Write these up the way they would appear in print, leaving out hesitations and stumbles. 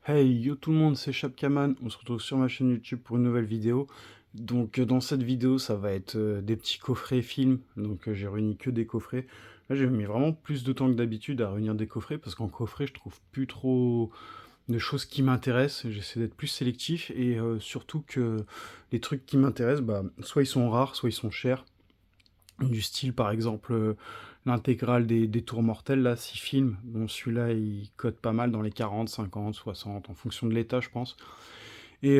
Hey, yo tout le monde, c'est Chapkaman. On se retrouve sur ma chaîne YouTube pour une nouvelle vidéo. Donc, dans cette vidéo, ça va être des petits coffrets films. Donc, j'ai réuni que des coffrets. Là, j'ai mis vraiment plus de temps que d'habitude à réunir des coffrets parce qu'en coffret, je trouve plus trop de choses qui m'intéressent. J'essaie d'être plus sélectif et surtout que les trucs qui m'intéressent, bah, soit ils sont rares, soit ils sont chers. Du style, par exemple, l'intégrale des Tours Mortels, là, 6 films. Bon, celui-là, il cote pas mal dans les 40, 50, 60, en fonction de l'état, je pense. Et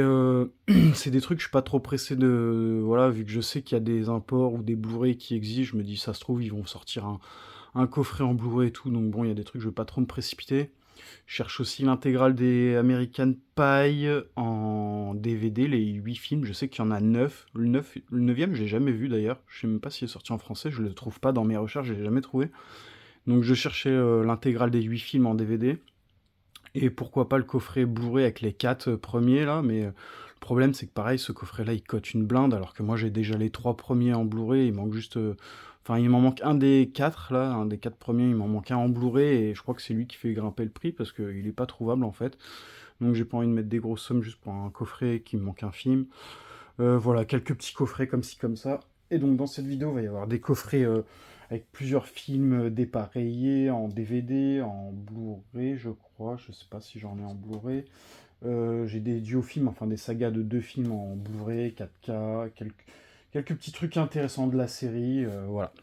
c'est des trucs, je suis pas trop pressé de... Voilà, vu que je sais qu'il y a des imports ou des Blu-ray qui existent, je me dis, ça se trouve, ils vont sortir un coffret en Blu-ray et tout. Donc bon, il y a des trucs, je veux pas trop me précipiter. Je cherche aussi l'intégrale des American Pie en DVD, les 8 films. Je sais qu'il y en a 9. Le 9e, je l'ai jamais vu d'ailleurs. Je sais même pas s'il est sorti en français. Je le trouve pas dans mes recherches, je l'ai jamais trouvé. Donc je cherchais l'intégrale des 8 films en DVD. Et pourquoi pas le coffret Blu-ray avec les 4 premiers là. Mais le problème, c'est que pareil, ce coffret-là, il cote une blinde. Alors que moi, j'ai déjà les 3 premiers en Blu-ray. Il manque juste. Enfin, il m'en manque un des 4 là. Un des 4 premiers, il m'en manque un en Blu-ray. Et je crois que c'est lui qui fait grimper le prix parce qu'il est pas trouvable en fait. Donc j'ai pas envie de mettre des grosses sommes juste pour un coffret qui me manque un film. Voilà, quelques petits coffrets comme ci, comme ça. Et donc dans cette vidéo, il va y avoir des coffrets avec plusieurs films dépareillés en DVD, en Blu-ray, je crois. Je sais pas si j'en ai en Blu-ray. J'ai des duo-films, enfin des sagas de 2 films en Blu-ray, 4K, quelques petits trucs intéressants de la série. Voilà.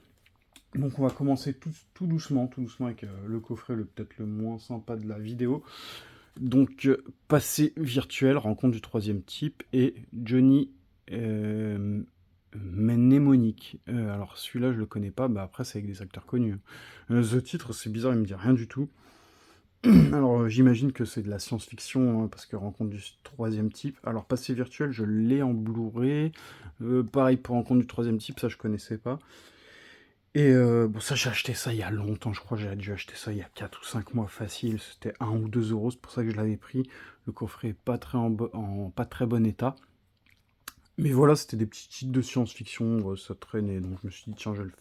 Donc on va commencer tout doucement, avec le coffret peut-être le moins sympa de la vidéo. Donc, passé virtuel, rencontre du troisième type, et Johnny Mnemonic. Alors, celui-là, je le connais pas, bah après, c'est avec des acteurs connus. The titre, c'est bizarre, il me dit rien du tout. Alors, j'imagine que c'est de la science-fiction, hein, parce que rencontre du troisième type. Alors, passé virtuel, je l'ai en Blu-ray. Pareil pour rencontre du troisième type, ça, je connaissais pas. Et bon, ça, j'ai acheté ça il y a longtemps, je crois que j'ai dû acheter ça il y a 4 ou 5 mois facile, c'était 1 ou 2 euros, c'est pour ça que je l'avais pris. Le coffret est pas très en pas très bon état. Mais voilà, c'était des petits titres de science-fiction, ça traînait, donc je me suis dit, tiens, je vais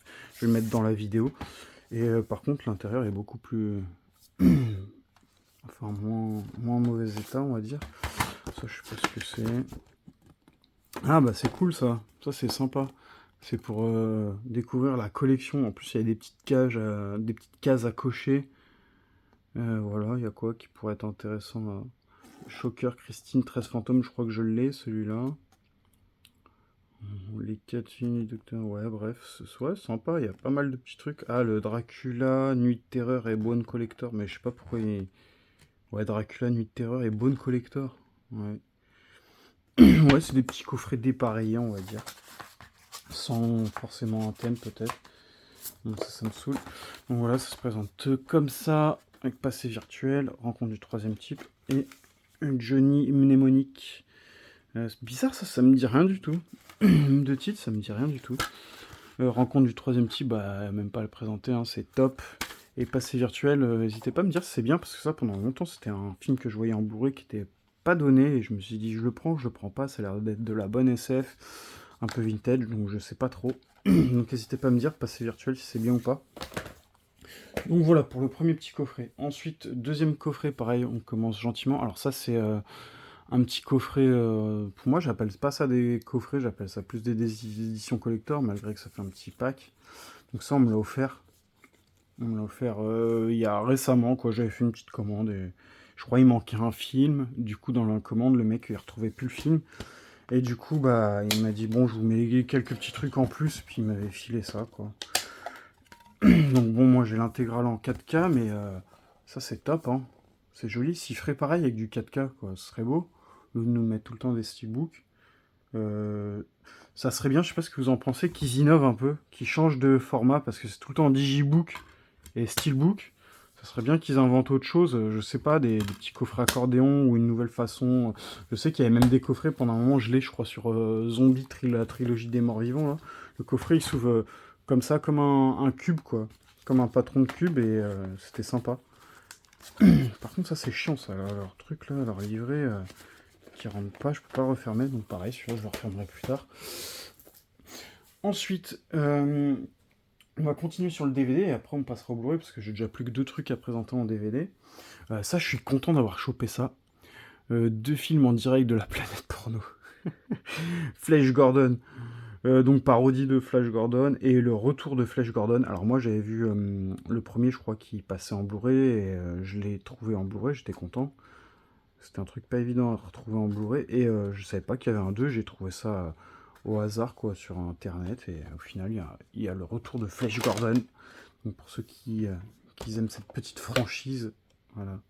le mettre dans la vidéo. Et par contre, l'intérieur est beaucoup plus... enfin, moins en mauvais état, on va dire. Ça, je sais pas ce que c'est. Ah bah c'est cool ça c'est sympa. C'est pour découvrir la collection. En plus il y a des petites cases à cocher. Voilà, il y a quoi qui pourrait être intéressant là. Shocker, Christine, 13 fantômes, je crois que je l'ai celui-là. Les 4 films du docteur, ouais bref, ouais, sympa, il y a pas mal de petits trucs. Ah, le Dracula, Nuit de Terreur et Bone Collector, mais je sais pas pourquoi il... Ouais, Dracula, Nuit de Terreur et Bone Collector. Ouais. Ouais, c'est des petits coffrets dépareillés, on va dire. Sans forcément un thème peut-être. Donc ça me saoule. Donc voilà, ça se présente comme ça, avec passé virtuel, rencontre du troisième type, et Johnny Mnémonique. C'est bizarre ça, ça me dit rien du tout. De titre, ça me dit rien du tout. Rencontre du troisième type, bah même pas à le présenter, hein, c'est top. Et passé virtuel, n'hésitez pas à me dire si c'est bien, parce que ça pendant longtemps c'était un film que je voyais en Blu-ray qui était pas donné, et je me suis dit je le prends, je le prends pas, ça a l'air d'être de la bonne SF, un peu vintage, donc je sais pas trop. Donc n'hésitez pas à me dire, passé virtuel, si c'est bien ou pas. Donc voilà pour le premier petit coffret. Ensuite, deuxième coffret, pareil, on commence gentiment. Alors ça, c'est un petit coffret. Pour moi, j'appelle pas ça des coffrets, j'appelle ça plus des éditions collector, malgré que ça fait un petit pack. Donc ça, on me l'a offert. On me l'a offert il y a récemment, quoi. J'avais fait une petite commande et je crois qu'il manquait un film. Du coup, dans la commande, le mec, il retrouvait plus le film. Et du coup, bah, il m'a dit, bon, je vous mets quelques petits trucs en plus, puis il m'avait filé ça, quoi. Donc bon, moi j'ai l'intégrale en 4K, mais ça c'est top, hein. C'est joli. S'il ferait pareil avec du 4K, quoi, ce serait beau. Au lieu de nous mettre tout le temps des steelbooks. Euh, Ça serait bien, je sais pas ce que vous en pensez, qu'ils innovent un peu, qu'ils changent de format, parce que c'est tout le temps digibook et steelbook. Ça serait bien qu'ils inventent autre chose, je sais pas, des petits coffrets accordéon ou une nouvelle façon. Je sais qu'il y avait même des coffrets, pendant un moment je l'ai, je crois, sur Zombie, la trilogie des morts vivants, là. Le coffret il s'ouvre comme ça, comme un cube, quoi. Comme un patron de cube, et c'était sympa. Par contre, ça c'est chiant, ça, leur truc là, leur livret qui rentre pas, je peux pas le refermer, donc pareil, celui-là je le refermerai plus tard. Ensuite, on va continuer sur le DVD et après on passera au Blu-ray parce que j'ai déjà plus que 2 trucs à présenter en DVD. Ça, je suis content d'avoir chopé ça. 2 films en direct de la planète porno. Flash Gordon, donc parodie de Flash Gordon, et le retour de Flash Gordon. Alors moi j'avais vu le premier, je crois, qui passait en Blu-ray, et je l'ai trouvé en Blu-ray, j'étais content. C'était un truc pas évident à retrouver en Blu-ray, et je savais pas qu'il y avait un 2, j'ai trouvé ça au hasard, quoi, sur internet, et au final il y a le retour de Flash Gordon. Donc pour ceux qui aiment cette petite franchise, voilà.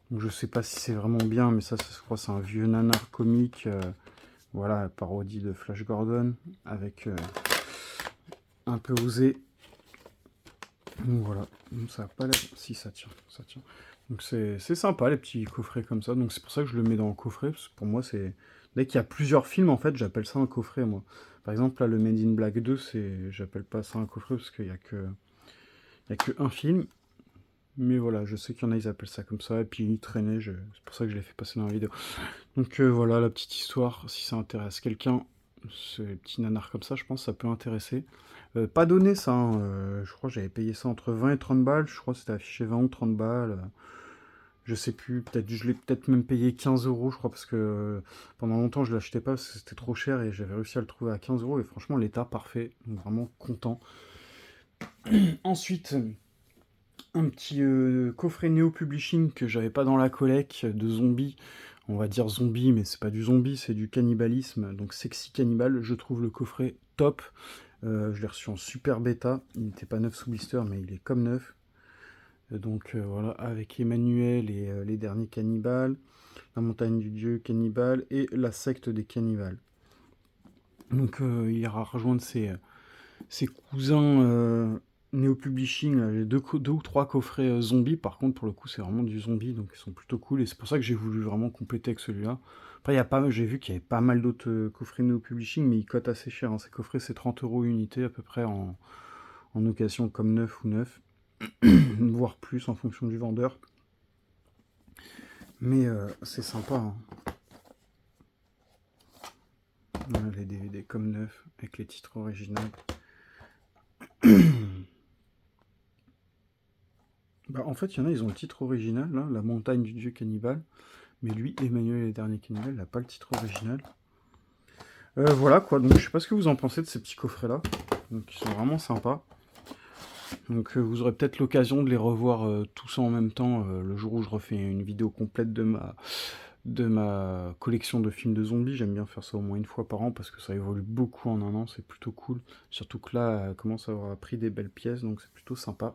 Donc je sais pas si c'est vraiment bien, mais ça je crois c'est un vieux nanar comique, voilà, parodie de Flash Gordon, avec un peu osé. Donc voilà, donc ça a pas l'air... Si, ça tient, ça tient. Donc c'est sympa, les petits coffrets comme ça, donc c'est pour ça que je le mets dans le coffret, parce que pour moi c'est... Dès qu'il y a plusieurs films, en fait, j'appelle ça un coffret, moi. Par exemple, là, le Made in Black 2, j'appelle pas ça un coffret, parce qu'il y a que... Il y a que un film, mais voilà, je sais qu'il y en a, ils appellent ça comme ça, et puis il traînait, c'est pour ça que je l'ai fait passer dans la vidéo. Donc voilà, la petite histoire, si ça intéresse quelqu'un, ce petit nanar comme ça, je pense que ça peut intéresser. Pas donné ça, hein, je crois que j'avais payé ça entre 20 et 30 balles, je crois que c'était affiché 20 ou 30 balles, je sais plus, peut-être je l'ai peut-être même payé 15 euros, je crois, parce que pendant longtemps je l'achetais pas, parce que c'était trop cher, et j'avais réussi à le trouver à 15 euros, et franchement l'état parfait, donc vraiment content. Ensuite, un petit coffret Neo Publishing que j'avais pas dans la collecte de zombies. On va dire zombie, mais c'est pas du zombie, c'est du cannibalisme. Donc Sexy Cannibal, je trouve le coffret top. Je l'ai reçu en super bêta. Il n'était pas neuf sous blister, mais il est comme neuf. Donc voilà, avec Emmanuel et les derniers cannibales, la montagne du dieu cannibale et la secte des cannibales. Donc il ira rejoindre ses cousins Neo Publishing, là, j'ai deux ou trois coffrets zombies. Par contre, pour le coup, c'est vraiment du zombie, donc ils sont plutôt cool. Et c'est pour ça que j'ai voulu vraiment compléter avec celui-là. Après, j'ai vu qu'il y avait pas mal d'autres coffrets Neo Publishing, mais ils cotent assez cher, hein. Ces coffrets, c'est 30 euros unité à peu près en occasion comme neuf ou neuf, voire plus en fonction du vendeur. Mais c'est sympa, hein. Voilà, les DVD comme neuf, avec les titres originaux. Bah, en fait, il y en a, ils ont le titre original, là, La montagne du dieu cannibale. Mais lui, Emmanuel et les derniers cannibales, il n'a pas le titre original. Voilà quoi, donc je sais pas ce que vous en pensez de ces petits coffrets-là. Donc ils sont vraiment sympas. Donc vous aurez peut-être l'occasion de les revoir tous en même temps le jour où je refais une vidéo complète de ma collection de films de zombies. J'aime bien faire ça au moins une fois par an parce que ça évolue beaucoup en un an, c'est plutôt cool. Surtout que là, elle commence à avoir pris des belles pièces, donc c'est plutôt sympa.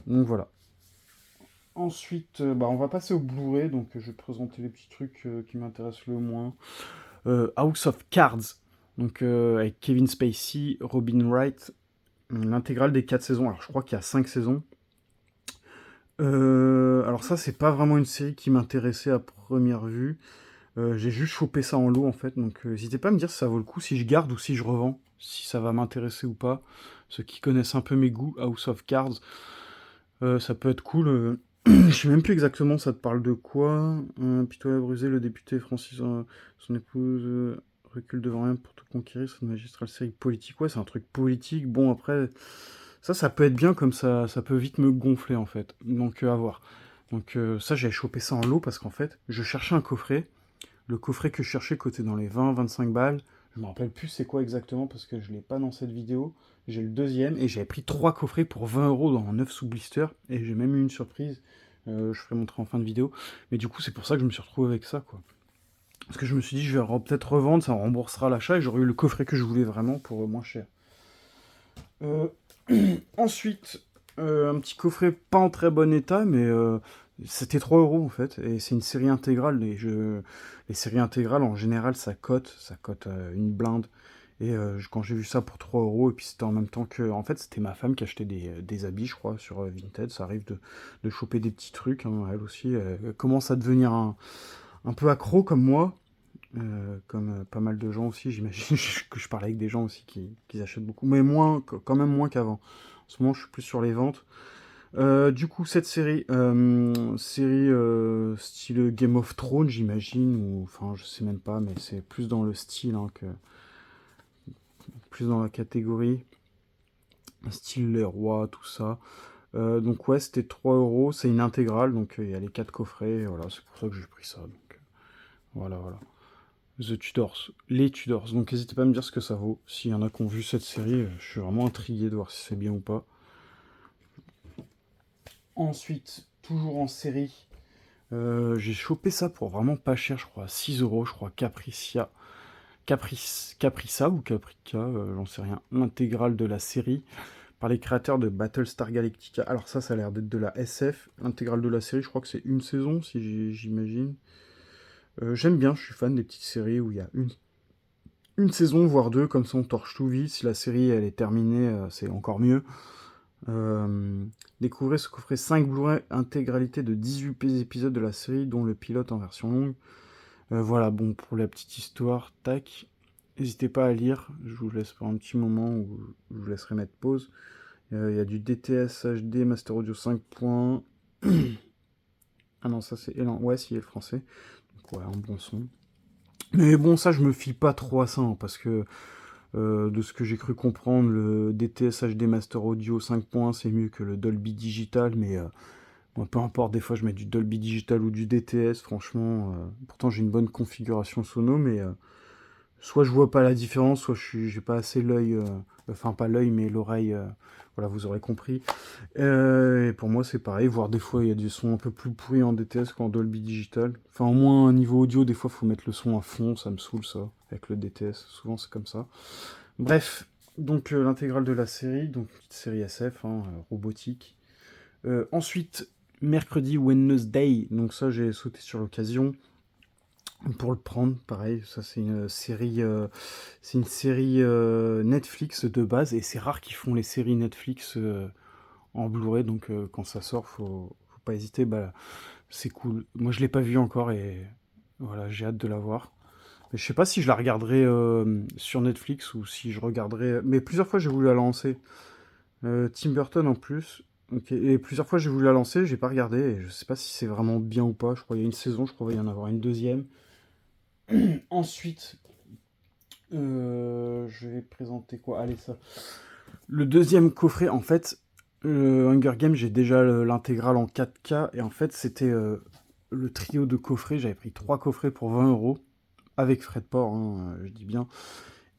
Donc voilà. Ensuite, bah, on va passer au Blu-ray, donc je vais présenter les petits trucs qui m'intéressent le moins. House of Cards, donc avec Kevin Spacey, Robin Wright, l'intégrale des 4 saisons. Alors je crois qu'il y a 5 saisons. Alors ça, c'est pas vraiment une série qui m'intéressait à première vue. J'ai juste chopé ça en lot en fait, donc n'hésitez pas à me dire si ça vaut le coup, si je garde ou si je revends, si ça va m'intéresser ou pas. Ceux qui connaissent un peu mes goûts, House of Cards, ça peut être cool. Je sais même plus exactement ça te parle de quoi. Pistolet brusé, le député Francis, son épouse, recule devant rien pour tout conquérir, c'est une magistrale série politique. Ouais, c'est un truc politique. Bon, après, ça peut être bien comme ça peut vite me gonfler en fait. Donc, à voir. Donc, ça, j'ai chopé ça en lot parce qu'en fait, je cherchais un coffret. Le coffret que je cherchais coûtait dans les 20-25 balles. Je me rappelle plus c'est quoi exactement parce que je l'ai pas dans cette vidéo. J'ai le deuxième et j'avais pris 3 coffrets pour 20 euros dans 9 sous blister. Et j'ai même eu une surprise. Je ferai montrer en fin de vidéo. Mais du coup, c'est pour ça que je me suis retrouvé avec ça, quoi. Parce que je me suis dit, je vais peut-être revendre, ça remboursera l'achat et j'aurai eu le coffret que je voulais vraiment pour moins cher. Euh, Ensuite, un petit coffret pas en très bon état, mais c'était 3 euros en fait. Et c'est une série intégrale. Les séries intégrales en général, ça cote une blinde. Et quand j'ai vu ça pour 3 euros, et puis c'était en même temps que. En fait, c'était ma femme qui achetait des habits, je crois, sur Vinted. Ça arrive de choper des petits trucs, hein. Elle aussi, elle commence à devenir un peu accro comme moi. Comme pas mal de gens aussi, j'imagine que je parle avec des gens aussi qui achètent beaucoup, mais moins, quand même moins qu'avant. En ce moment, je suis plus sur les ventes. Du coup, cette série style Game of Thrones, j'imagine, ou enfin, je sais même pas, mais c'est plus dans le style, hein, que plus dans la catégorie style les rois, tout ça. Donc ouais, c'était 3 euros, c'est une intégrale, donc il y a les 4 coffrets, et voilà, c'est pour ça que j'ai pris ça. Donc, Voilà, voilà. The Tudors, les Tudors. Donc n'hésitez pas à me dire ce que ça vaut. S'il y en a qui ont vu cette série, je suis vraiment intrigué de voir si c'est bien ou pas. Ensuite, toujours en série, j'ai chopé ça pour vraiment pas cher, je crois, 6 euros, je crois, Caprissa ou Caprica, j'en sais rien. L'intégrale de la série par les créateurs de Battlestar Galactica. Alors ça a l'air d'être de la SF. L'intégrale de la série, je crois que c'est une saison, si j'imagine. J'aime bien, je suis fan des petites séries où il y a une saison, voire deux, comme ça on torche tout vite. Si la série elle est terminée, c'est encore mieux. Découvrez ce coffret 5 Blu-ray, intégralité de 18 épisodes de la série, dont le pilote en version longue. Voilà, bon, pour la petite histoire, tac. N'hésitez pas à lire, je vous laisse pour un petit moment où je vous laisserai mettre pause. Il y a du DTS HD Master Audio 5 points. Ah non, ça c'est Elan. Ouais, si, il est français. Donc ouais, un bon son. Mais bon, ça, je me fie pas trop à ça, hein, parce que de ce que j'ai cru comprendre, le DTS HD Master Audio 5 points, c'est mieux que le Dolby Digital, mais bon, peu importe, des fois je mets du Dolby Digital ou du DTS, franchement. Pourtant, j'ai une bonne configuration sono, mais soit je vois pas la différence, soit j'ai pas assez l'œil, enfin pas l'œil, mais l'oreille, voilà, vous aurez compris. Et pour moi, c'est pareil, voire des fois, il y a des sons un peu plus pourris en DTS qu'en Dolby Digital. Enfin, au moins, au niveau audio, des fois, faut mettre le son à fond, ça me saoule, ça, avec le DTS. Souvent, c'est comme ça. Bref, donc l'intégrale de la série, donc petite série SF, hein, robotique. Ensuite, mercredi Wednesday, donc ça, j'ai sauté sur l'occasion pour le prendre. Pareil, ça, c'est une série Netflix de base, et c'est rare qu'ils font les séries Netflix en Blu-ray, donc quand ça sort, faut pas hésiter, bah, c'est cool. Moi, je l'ai pas vu encore, et voilà, j'ai hâte de la voir. Mais je sais pas si je la regarderai sur Netflix ou si je regarderai. Mais plusieurs fois j'ai voulu la lancer. Tim Burton en plus. Ok. Et plusieurs fois j'ai voulu la lancer, j'ai pas regardé. Et je sais pas si c'est vraiment bien ou pas. Je crois qu'il y a une saison, je crois qu'il va y en avoir une deuxième. Ensuite, je vais présenter quoi? Allez, ça. Le deuxième coffret, en fait, Hunger Games, j'ai déjà l'intégrale en 4K. Et en fait, c'était le trio de coffrets. J'avais pris 3 coffrets pour 20 euros. Avec frais de port, hein, je dis bien.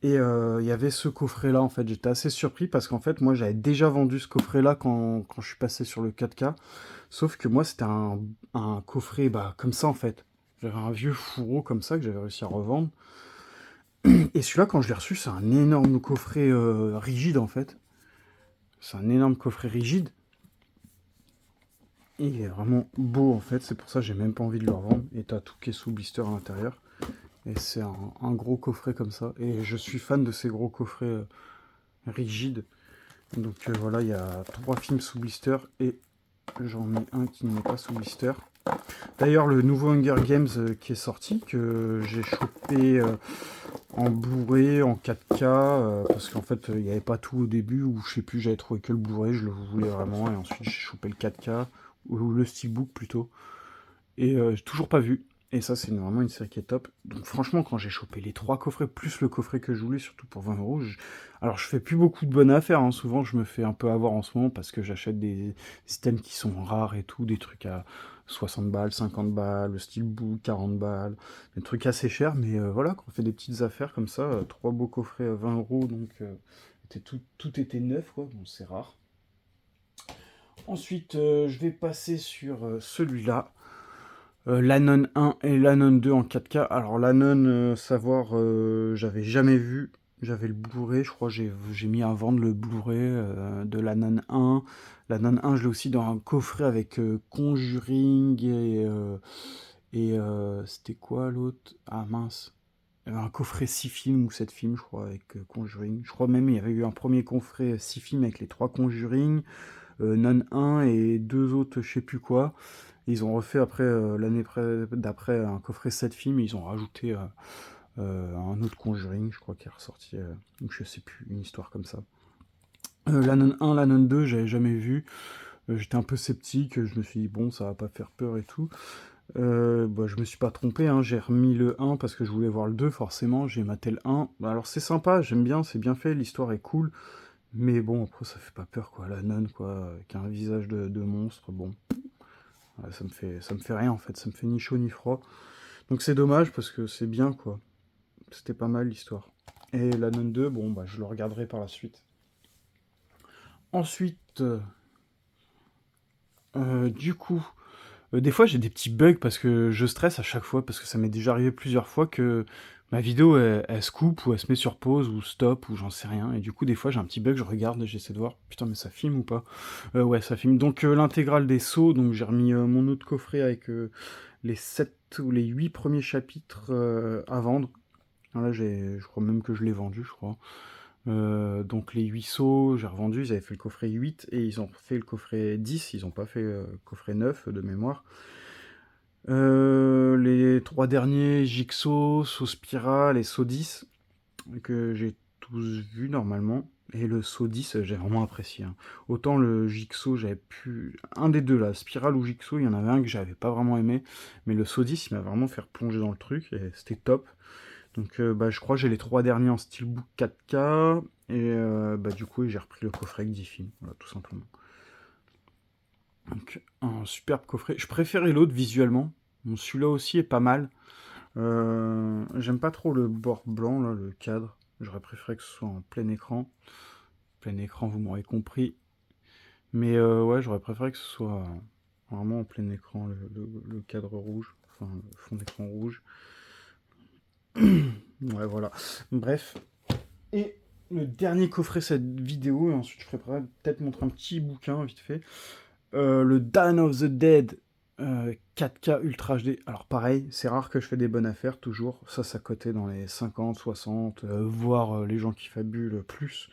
Et il y avait ce coffret-là, en fait. J'étais assez surpris parce qu'en fait, moi, j'avais déjà vendu ce coffret-là quand je suis passé sur le 4K. Sauf que moi, c'était un coffret bah, comme ça, en fait. J'avais un vieux fourreau comme ça que j'avais réussi à revendre. Et celui-là, quand je l'ai reçu, c'est un énorme coffret rigide, en fait. C'est un énorme coffret rigide. Et il est vraiment beau, en fait. C'est pour ça que j'ai même pas envie de le revendre. Et t'as tout qui est sous blister à l'intérieur. Et c'est un gros coffret comme ça. Et je suis fan de ces gros coffrets rigides. Donc voilà, il y a 3 films sous blister et j'en ai un qui n'est pas sous blister. D'ailleurs, le nouveau Hunger Games qui est sorti, que j'ai chopé en Blu-ray, en 4K, parce qu'en fait, il n'y avait pas tout au début, ou je sais plus, j'avais trouvé que le Blu-ray, je le voulais vraiment, et ensuite j'ai chopé le 4K, ou le Steelbook plutôt, et j'ai toujours pas vu. Et ça, c'est vraiment une série qui est top. Donc franchement, quand j'ai chopé les 3 coffrets, plus le coffret que je voulais, surtout pour 20 euros, alors je fais plus beaucoup de bonnes affaires, hein. Souvent je me fais un peu avoir en ce moment parce que j'achète des systèmes qui sont rares et tout, des trucs à 60 balles, 50 balles, le Steelbook 40 balles, des trucs assez chers, mais voilà, quand on fait des petites affaires comme ça, 3 beaux coffrets à 20 euros, donc tout était neuf, quoi, bon c'est rare. Ensuite, je vais passer sur celui-là. L'Anon 1 et l'Anon 2 en 4K. Alors l'Anon, savoir, j'avais jamais vu. J'avais le Blu-ray, je crois j'ai mis à vendre le Blu-ray de l'Anon 1. L'Anon 1, je l'ai aussi dans un coffret avec Conjuring et c'était quoi l'autre? Ah mince. Il y avait un coffret 6 films ou 7 films, je crois, avec Conjuring. Je crois même il y avait eu un premier coffret 6 films avec les 3 Conjuring, Non 1 et 2 autres, je sais plus quoi. Ils ont refait après, l'année d'après, un coffret 7 films, et ils ont rajouté un autre Conjuring, je crois, qui est ressorti, donc je sais plus, une histoire comme ça. L'Anon 1, l'Anon 2, j'avais jamais vu. J'étais un peu sceptique, je me suis dit, bon, ça va pas faire peur et tout. Bah, je me suis pas trompé, hein, j'ai remis le 1 parce que je voulais voir le 2, forcément, j'ai maté le 1. Bah, alors c'est sympa, j'aime bien, c'est bien fait, l'histoire est cool. Mais bon, après, ça fait pas peur, quoi. La nonne, quoi, avec un visage de monstre, bon. Ouais, ça me fait rien, en fait. Ça me fait ni chaud ni froid. Donc c'est dommage parce que c'est bien, quoi. C'était pas mal l'histoire. Et la Nun 2, bon, bah, je le regarderai par la suite. Ensuite, du coup, des fois j'ai des petits bugs parce que je stresse à chaque fois, parce que ça m'est déjà arrivé plusieurs fois que ma vidéo elle se coupe ou elle se met sur pause ou stop ou j'en sais rien. Et du coup, des fois j'ai un petit bug, je regarde et j'essaie de voir, putain, mais ça filme ou pas? Ouais, ça filme. Donc l'intégrale des sauts, donc j'ai remis mon autre coffret avec les 7 ou les 8 premiers chapitres à vendre. Là, je crois même que je l'ai vendu, je crois. Donc les 8 sauts, j'ai revendu, ils avaient fait le coffret 8 et ils ont fait le coffret 10, ils n'ont pas fait le coffret 9 de mémoire. Les 3 derniers, Jigsaw, Saut Spiral et Saut 10, que j'ai tous vus normalement. Et le Saut 10, j'ai vraiment apprécié. Hein. Autant le Jigsaw, j'avais pu... Un des deux là, Spiral ou Jigsaw, il y en avait un que j'avais pas vraiment aimé. Mais le Saut 10, il m'a vraiment fait replonger dans le truc et c'était top. Donc bah, je crois que j'ai les 3 derniers en steelbook 4K. Et bah, du coup, j'ai repris le coffret avec 10 films. Voilà, tout simplement. Donc un superbe coffret. Je préférais l'autre visuellement. Bon, celui-là aussi est pas mal. J'aime pas trop le bord blanc, là, le cadre. J'aurais préféré que ce soit en plein écran. Plein écran, vous m'aurez compris. Mais ouais, j'aurais préféré que ce soit vraiment en plein écran, le cadre rouge. Enfin, le fond d'écran rouge. Ouais, voilà. Bref. Et le dernier coffret de cette vidéo, et ensuite je ferai peut-être montrer un petit bouquin vite fait. Le Dawn of the Dead 4K Ultra HD. Alors pareil, c'est rare que je fais des bonnes affaires, toujours. Ça cotait dans les 50, 60, voire les gens qui fabulent plus.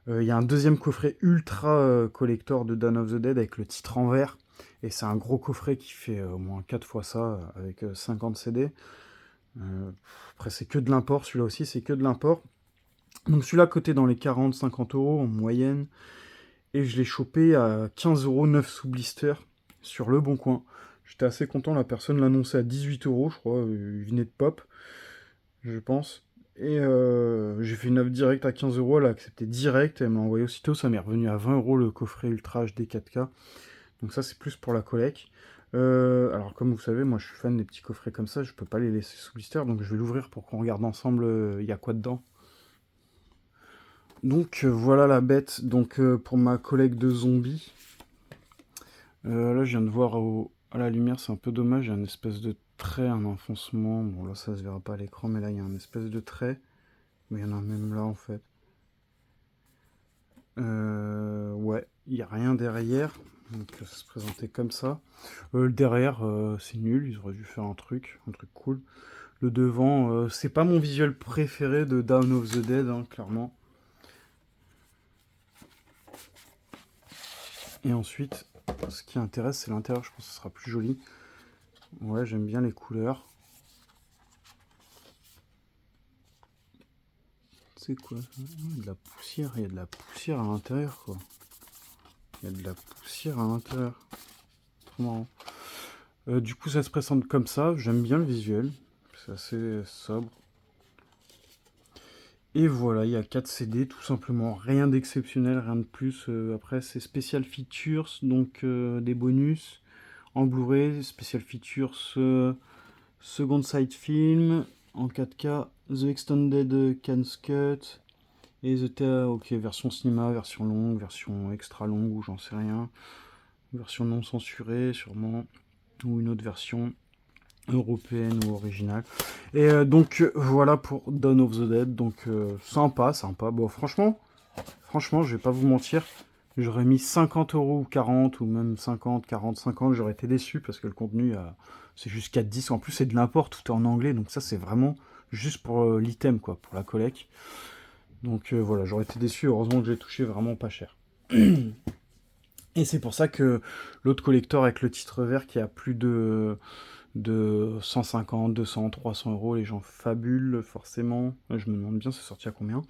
Il y a un deuxième coffret ultra collector de Dawn of the Dead avec le titre en vert. Et c'est un gros coffret qui fait au moins 4 fois ça, avec 50 CD. Après c'est que de l'import, celui-là aussi c'est que de l'import. Donc celui-là coté dans les 40-50 euros en moyenne. Et je l'ai chopé à 15 euros 9 sous blister sur Le Bon Coin. J'étais assez content, la personne l'annonçait à 18 euros, je crois, il venait de pop, je pense. Et j'ai fait une offre directe à 15 euros, elle a accepté direct, elle m'a envoyé aussitôt, ça m'est revenu à 20 euros le coffret Ultra HD 4K. Donc ça c'est plus pour la collecte. Alors comme vous savez, moi je suis fan des petits coffrets comme ça, je peux pas les laisser sous blister, donc je vais l'ouvrir pour qu'on regarde ensemble il y a quoi dedans. Donc voilà la bête, donc pour ma collègue de zombies. Là, je viens de voir à la lumière, c'est un peu dommage, il y a une espèce de trait, un enfoncement. Bon, là, ça se verra pas à l'écran, mais là, il y a une espèce de trait. Mais il y en a même là, en fait. Ouais, il n'y a rien derrière. Donc, ça se présentait comme ça. Le derrière, c'est nul, ils auraient dû faire un truc cool. Le devant, c'est pas mon visuel préféré de Dawn of the Dead, hein, clairement. Et ensuite, ce qui intéresse, c'est l'intérieur, je pense que ce sera plus joli. Ouais, j'aime bien les couleurs. C'est quoi ça? Il y a de la poussière, il y a de la poussière à l'intérieur, quoi. Il y a de la poussière à l'intérieur. Trop marrant. Du coup, ça se présente comme ça. J'aime bien le visuel. C'est assez sobre. Et voilà, il y a 4 CD, tout simplement. Rien d'exceptionnel, rien de plus. Après, c'est Special Features, donc des bonus en Blu-ray. Special Features, Second Sight Film en 4K. The Extended Can's Cut. Et The ok, version cinéma, version longue, version extra longue, ou j'en sais rien. Version non censurée, sûrement. Ou une autre version européenne ou originale. Et donc voilà pour Dawn of the Dead. Donc sympa, sympa. Bon, franchement, je vais pas vous mentir. J'aurais mis 50 euros ou 40, ou même 50, 40, 50. J'aurais été déçu parce que le contenu, c'est jusqu'à 10. En plus, c'est de l'import, tout est en anglais. Donc ça, c'est vraiment juste pour l'item, quoi, pour la collecte. Donc voilà, j'aurais été déçu, heureusement que j'ai touché vraiment pas cher. Et c'est pour ça que l'autre collector avec le titre vert qui a plus de 150, 200, 300 euros, les gens fabulent forcément. Je me demande bien c'est sorti à combien.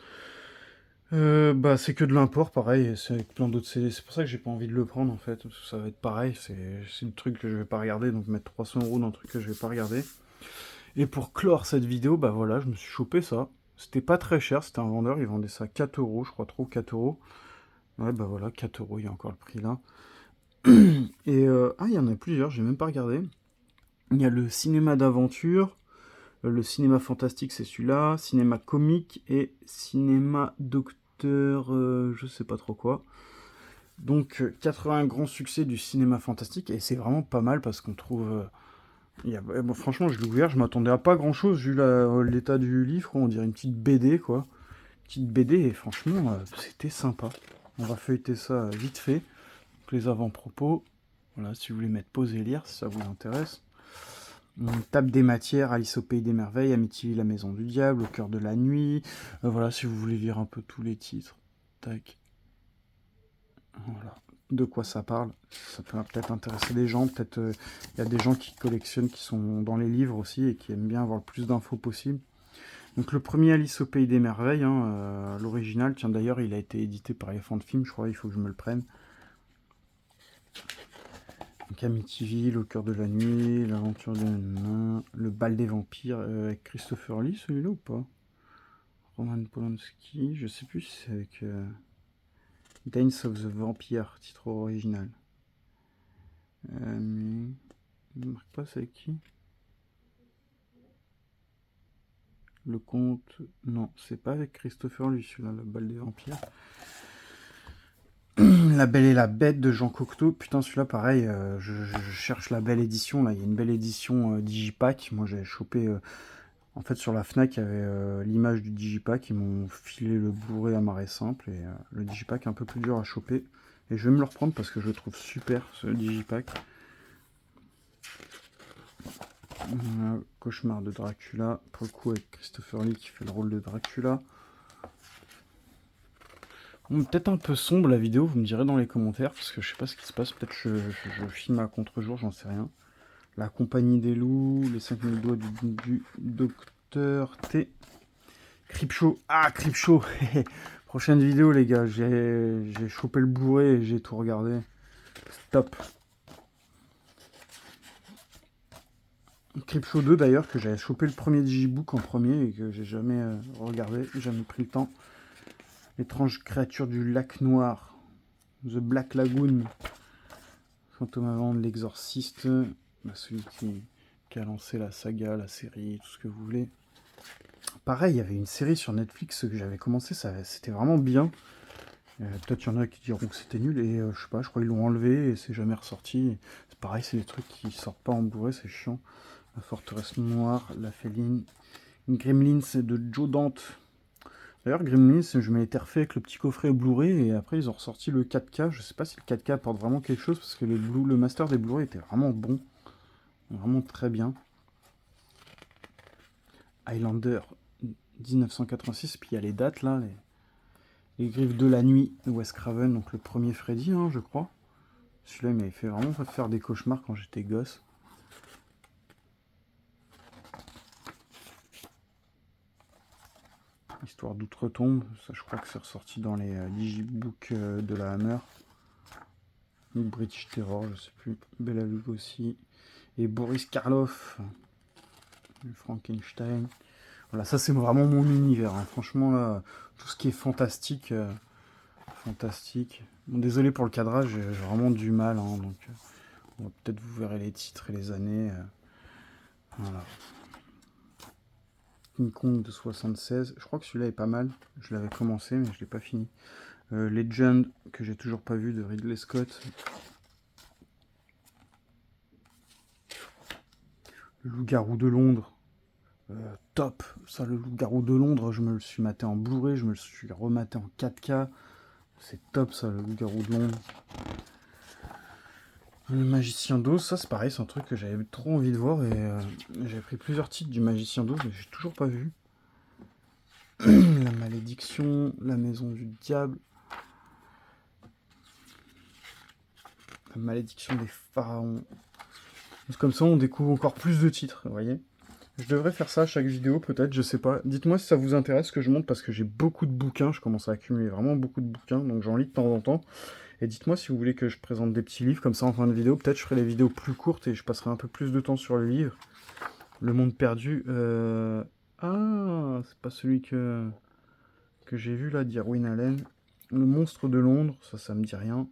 Bah c'est que de l'import, pareil, c'est avec plein d'autres CD. C'est pour ça que j'ai pas envie de le prendre en fait. Ça va être pareil, c'est le truc que je vais pas regarder, donc mettre 300 euros dans un truc que je vais pas regarder. Et pour clore cette vidéo, bah voilà, je me suis chopé ça. C'était pas très cher, c'était un vendeur, il vendait ça 4 euros, je crois trop, 4 euros. Ouais, bah voilà, 4 euros, il y a encore le prix là. Et ah, il y en a plusieurs, j'ai même pas regardé. Il y a le cinéma d'aventure, le cinéma fantastique, c'est celui-là, cinéma comique et cinéma docteur, je sais pas trop quoi. Donc 80 grands succès du cinéma fantastique, et c'est vraiment pas mal parce qu'on trouve... bon, franchement, je l'ai ouvert, je m'attendais à pas grand-chose vu l'état du livre, quoi. On dirait une petite BD, quoi. Petite BD, et franchement, c'était sympa. On va feuilleter ça vite fait. Donc, les avant-propos, voilà, si vous voulez mettre pause et lire, si ça vous intéresse. On tape des matières, Alice au Pays des Merveilles, Amityville, la Maison du Diable, Au cœur de la nuit. Voilà, si vous voulez lire un peu tous les titres. Tac. Voilà. De quoi ça parle. Ça peut peut-être intéresser des gens. Peut-être il y a des gens qui collectionnent, qui sont dans les livres aussi et qui aiment bien avoir le plus d'infos possible. Donc le premier Alice au Pays des Merveilles, hein, l'original, tiens d'ailleurs il a été édité par Elephant Film, je crois, il faut que je me le prenne. Donc Amityville, Au cœur de la nuit, L'aventure de nain, Le bal des vampires, avec Christopher Lee celui-là ou pas? Roman Polanski, je sais plus si c'est avec Dance of the Vampire, titre original. Mais... je ne marque pas c'est avec qui? Le conte... Non, c'est pas avec Christopher Lee celui-là, Le bal des vampires. La Belle et la Bête de Jean Cocteau. Putain, celui-là, pareil, je cherche la belle édition. Là, il y a une belle édition Digipack. Moi, j'avais chopé. En fait, sur la Fnac, il y avait l'image du Digipack. Ils m'ont filé le Blu-ray à marée simple. Et le Digipack est un peu plus dur à choper. Et je vais me le reprendre parce que je le trouve super, ce Digipack. Cauchemar de Dracula. Pour le coup, avec Christopher Lee qui fait le rôle de Dracula. Bon, peut-être un peu sombre la vidéo, vous me direz dans les commentaires, parce que je sais pas ce qui se passe, peut-être que je filme à contre-jour, j'en sais rien. La compagnie des loups, les 5000 doigts du docteur T. Creepshow, ah Creepshow. Prochaine vidéo les gars, j'ai chopé le Blu-ray et j'ai tout regardé. Top. Creepshow 2 d'ailleurs, que j'avais chopé le premier Digibook en premier et que j'ai jamais regardé, jamais pris le temps. L'étrange créature du lac noir. The Black Lagoon. Fantôme avant de l'exorciste. Bah, celui qui a lancé la saga, la série, tout ce que vous voulez. Pareil, il y avait une série sur Netflix que j'avais commencé, c'était vraiment bien. Peut-être qu'il y en a qui diront que c'était nul, et je sais pas, je crois qu'ils l'ont enlevé et c'est jamais ressorti. C'est pareil, c'est des trucs qui sortent pas en Blu-ray, c'est chiant. La forteresse noire, la féline. Gremlins de Joe Dante. D'ailleurs, Gremlins, je m'étais refait avec le petit coffret Blu-ray et après ils ont ressorti le 4K. Je sais pas si le 4K apporte vraiment quelque chose parce que le master des Blu-ray était vraiment bon. Vraiment très bien. Highlander 1986, puis il y a les dates là. Les Griffes de la Nuit de Wes Craven, donc le premier Freddy, hein, je crois. Celui-là, il m'avait fait vraiment faire des cauchemars quand j'étais gosse. Histoire d'outre-tombe, ça je crois que c'est ressorti dans les digibooks de la Hammer. Ou British Terror, je sais plus. Bela Lugosi. Et Boris Karloff. Frankenstein. Voilà, ça c'est vraiment mon univers. Hein. Franchement, là, tout ce qui est fantastique. Fantastique. Bon, désolé pour le cadrage, j'ai vraiment du mal. Hein, donc, peut-être vous verrez les titres et les années. Voilà. King Kong de 76. Je crois que celui-là est pas mal. Je l'avais commencé, mais je l'ai pas fini. Legend, que j'ai toujours pas vu, de Ridley Scott. Le Loup-garou de Londres. Top. Ça, le Loup-garou de Londres, je me le suis maté en Blu-ray, je me le suis rematé en 4K. C'est top, ça, le Loup-garou de Londres. Le Magicien d'Oz, ça c'est pareil, c'est un truc que j'avais trop envie de voir et j'ai pris plusieurs titres du Magicien d'Oz, mais j'ai toujours pas vu. La Malédiction, La Maison du Diable. La Malédiction des Pharaons. Comme ça, on découvre encore plus de titres, vous voyez. Je devrais faire ça à chaque vidéo, peut-être, je sais pas. Dites-moi si ça vous intéresse que je monte, parce que j'ai beaucoup de bouquins, je commence à accumuler vraiment beaucoup de bouquins, donc j'en lis de temps en temps. Et dites-moi si vous voulez que je présente des petits livres comme ça en fin de vidéo. Peut-être je ferai les vidéos plus courtes et je passerai un peu plus de temps sur le livre. Le Monde Perdu. Ah, c'est pas celui que j'ai vu là, d'Irwin Allen. Le Monstre de Londres, ça me dit rien.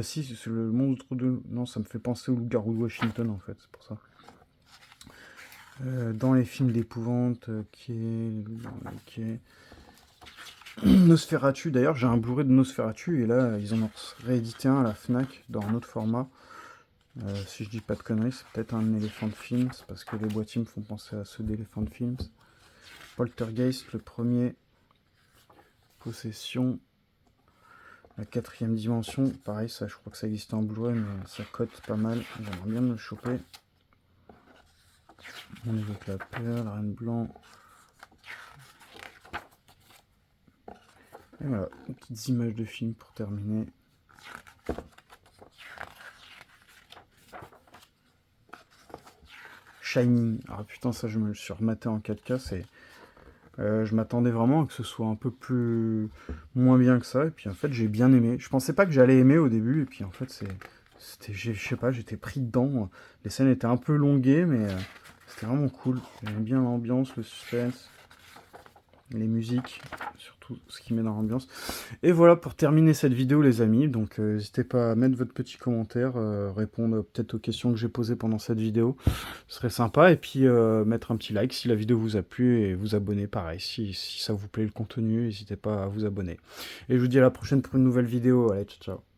Si, c'est le monstre de... Non, ça me fait penser au loup-garou de Washington, en fait, c'est pour ça. Dans les films d'épouvante, qui est... Nosferatu, d'ailleurs, j'ai un Blu-ray de Nosferatu, et là, ils en ont réédité un à la Fnac, dans un autre format. Si je dis pas de conneries, c'est peut-être un Elephant Films, parce que les boîtiers me font penser à ceux d'Elephant Films. Poltergeist, le premier. Possession. La 4ème dimension, pareil, ça, je crois que ça existait en Blu-ray, mais ça cote pas mal. J'aimerais bien me le choper. On évoque la perle, Reine Blanc. Et voilà, des petites images de films pour terminer. Shining. Ah putain, ça, je me le suis rematé en 4K, c'est... je m'attendais vraiment à que ce soit un peu plus... moins bien que ça, et puis en fait, j'ai bien aimé. Je pensais pas que j'allais aimer au début, et puis en fait, je sais pas, j'étais pris dedans. Les scènes étaient un peu longuées, mais c'était vraiment cool. J'aimais bien l'ambiance, le suspense, les musiques, surtout ce qui met dans l'ambiance. Et voilà pour terminer cette vidéo, les amis. Donc n'hésitez pas à mettre votre petit commentaire, répondre peut-être aux questions que j'ai posées pendant cette vidéo. Ce serait sympa. Et puis mettre un petit like si la vidéo vous a plu et vous abonner pareil. Si ça vous plaît le contenu, n'hésitez pas à vous abonner. Et je vous dis à la prochaine pour une nouvelle vidéo. Allez, ciao, ciao.